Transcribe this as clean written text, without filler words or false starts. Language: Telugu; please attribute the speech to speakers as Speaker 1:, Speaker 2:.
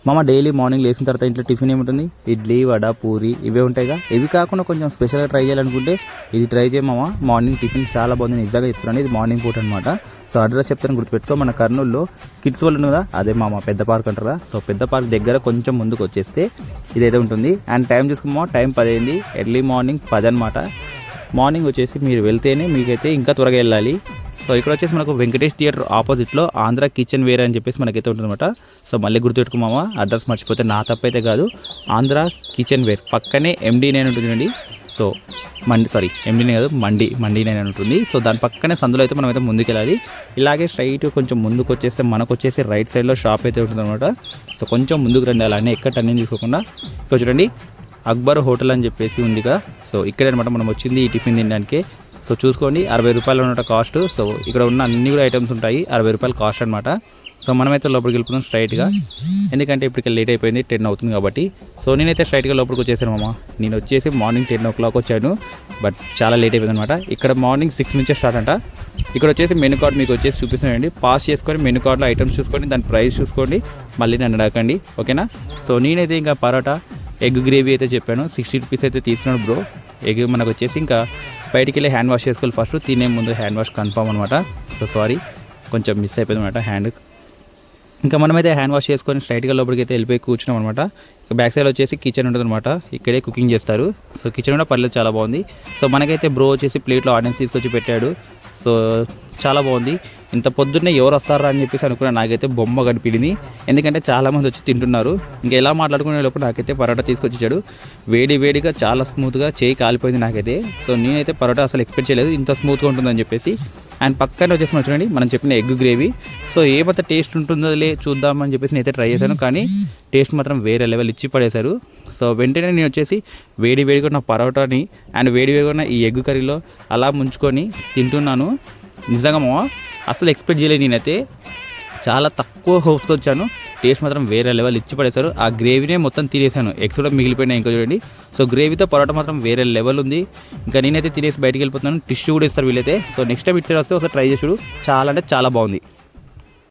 Speaker 1: మామ డైలీ మార్నింగ్ లేచిన తర్వాత ఇంట్లో టిఫిన్ ఏముంటుంది? ఇడ్లీ, వడ, పూరి ఇవే ఉంటాయిగా. ఇవి కాకుండా కొంచెం స్పెషల్గా ట్రై చేయాలనుకుంటే ఇది ట్రై చేయమామ. మార్నింగ్ టిఫిన్ చాలా బాగుంది, నిజంగా చెప్తున్నాను. ఇది మార్నింగ్ పూట అనమాట. సో అడ్రస్ చెప్తాను, గుర్తుపెట్టుకో. మన కర్నూలులో కిడ్స్ వాళ్ళు ఉంది కదా, అదే మామ పెద్ద పార్క్ అంటారా. సో పెద్ద పార్క్ దగ్గర కొంచెం ముందుకు వచ్చేస్తే ఇదైతే ఉంటుంది. అండ్ టైం చూసుకున్నామో టైం 10 అయింది. ఎర్లీ మార్నింగ్ 10 అనమాట. మార్నింగ్ వచ్చేసి మీరు వెళ్తేనే మీకైతే ఇంకా త్వరగా వెళ్ళాలి. సో ఇక్కడ వచ్చేసి మనకు వెంకటేష్ థియేటర్ ఆపోజిట్లో ఆంధ్ర కిచెన్ వేర్ అని చెప్పేసి మనకైతే ఉంటుందన్నమాట. సో మళ్ళీ గుర్తుపెట్టుకోమామా, అడ్రస్ మర్చిపోతే నా తప్పైతే కాదు. ఆంధ్ర కిచెన్ వేర్ పక్కనే ఎండి నేను ఉంటుందండి. సో ఎండి కాదు, మండి నేను ఉంటుంది. సో దాని పక్కనే సందులో అయితే మనం అయితే ముందుకెళ్ళాలి. ఇలాగే స్ట్రైట్ కొంచెం ముందుకు వచ్చేస్తే మనకు వచ్చేసి రైట్ సైడ్లో షాప్ అయితే ఉంటుందన్నమాట. సో కొంచెం ముందుకు రండి, అలానే ఎక్కడ టర్నింగ్ తీసుకోకుండా. ఇక్కడ చూడండి అక్బర్ హోటల్ అని చెప్పేసి ఉందిగా. సో ఇక్కడే అనమాట మనం వచ్చింది ఈ టిఫిన్ తినడానికి. సో చూసుకోండి 60 రూపాయలు ఉన్నట్టు కాస్ట్. సో ఇక్కడ ఉన్న అన్ని కూడా ఐటమ్స్ ఉంటాయి, 60 రూపాయలు కాస్ట్ అనమాట. సో మనమైతే లోపలికి వెళ్ళిపోతాం స్ట్రైట్గా, ఎందుకంటే ఇప్పటికి లేట్ అయిపోయింది, 10 అవుతుంది కాబట్టి. సో నేనైతే స్ట్రైట్గా లోపలికి వచ్చేసాను మామ. నేను వచ్చేసి మార్నింగ్ 10 o'clock వచ్చాను, బట్ చాలా లేట్ అయిపోయింది అనమాట. ఇక్కడ మార్నింగ్ 6 నుంచే స్టార్ట్ అంట. ఇక్కడ వచ్చేసి మెనూ కార్డ్ మీకు వచ్చేసి చూపిస్తున్నాయండి. పాస్ చేసుకొని మెనూ కార్డ్లో ఐటమ్స్ చూసుకోండి, దాని ప్రైస్ చూసుకోండి, మళ్ళీ నన్ను అడగండి, ఓకేనా. సో నేనైతే ఇంకా పరోటా ఎగ్ గ్రేవీ అయితే చెప్పాను, 60 రూపీస్ అయితే తీసుకున్నాడు బ్రో. ఎగ్ మనకు వచ్చేసి ఇంకా బయటికి వెళ్ళి హ్యాండ్ వాష్ చేసుకోవాలి ఫస్ట్, తినే ముందు హ్యాండ్ వాష్ కన్ఫర్మ్ అనమాట. సో సారీ, కొంచెం మిస్ అయిపోయింది అనమాట హ్యాండ్. ఇంకా మనమైతే హ్యాండ్ వాష్ చేసుకొని స్ట్రైట్గా లోపలికి అయితే వెళ్ళిపోయి కూర్చున్నాం అనమాట. ఇక బ్యాక్ సైడ్ వచ్చేసి కిచెన్ ఉంటుంది అనమాట, ఇక్కడే కుకింగ్ చేస్తారు. సో కిచెన్ కూడా పర్లేదు, చాలా బాగుంది. సో మనకైతే బ్రో వచ్చేసి ప్లేట్లో ఆనియన్స్ తీసుకొచ్చి పెట్టాడు. సో చాలా బాగుంది. ఇంత పొద్దున్నే ఎవరు వస్తారా అని చెప్పేసి అనుకున్నా, నాకైతే బొమ్మ కనిపించింది, ఎందుకంటే చాలామంది వచ్చి తింటున్నారు. ఇంకా ఎలా మాట్లాడుకునే లోపల నాకైతే పరోటా తీసుకొచ్చాడు, వేడిగా చాలా స్మూత్గా, చేయి కాలిపోయింది నాకైతే. సో నేనైతే పరోటా అసలు ఎక్స్పెక్ట్ చేయలేదు ఇంత స్మూత్గా ఉంటుందని చెప్పేసి. అండ్ పక్కన వచ్చేసి చూడండి మనం చెప్పిన ఎగ్ గ్రేవీ. సో ఏమంత టేస్ట్ ఉంటుందో చూద్దామని చెప్పేసి నేనైతే ట్రై చేశాను, కానీ టేస్ట్ మాత్రం వేరే లెవెల్ ఇచ్చి పడేశారు. సో వెంటనే నేను వచ్చేసి వేడిగా ఉన్న పరోటాని అండ్ వేడిగా ఉన్న ఈ ఎగ్ కర్రీలో అలా ముంచుకొని తింటున్నాను. నిజంగా అసలు ఎక్స్పెక్ట్ చేయలేదు, నేనైతే చాలా తక్కువ హోప్స్తో వచ్చాను. టేస్ట్ మాత్రం వేరే లెవెల్ ఇచ్చి పడేశారు. ఆ గ్రేవీనే మొత్తం తినేసాను, ఎగ్స్ కూడా మిగిలిపోయినాయి ఇంకా చూడండి. సో గ్రేవీతో పరోటా మాత్రం వేరే లెవెల్ ఉంది. ఇంకా నేనైతే తినేసి బయటికి వెళ్ళిపోతున్నాను. టిష్యూ కూడా ఇస్తారు వీళ్ళైతే. సో నెక్స్ట్ టైం ఇటు సైడ్ వస్తే ఒకసారి ట్రై చేసాడు, చాలా అంటే చాలా బాగుంది.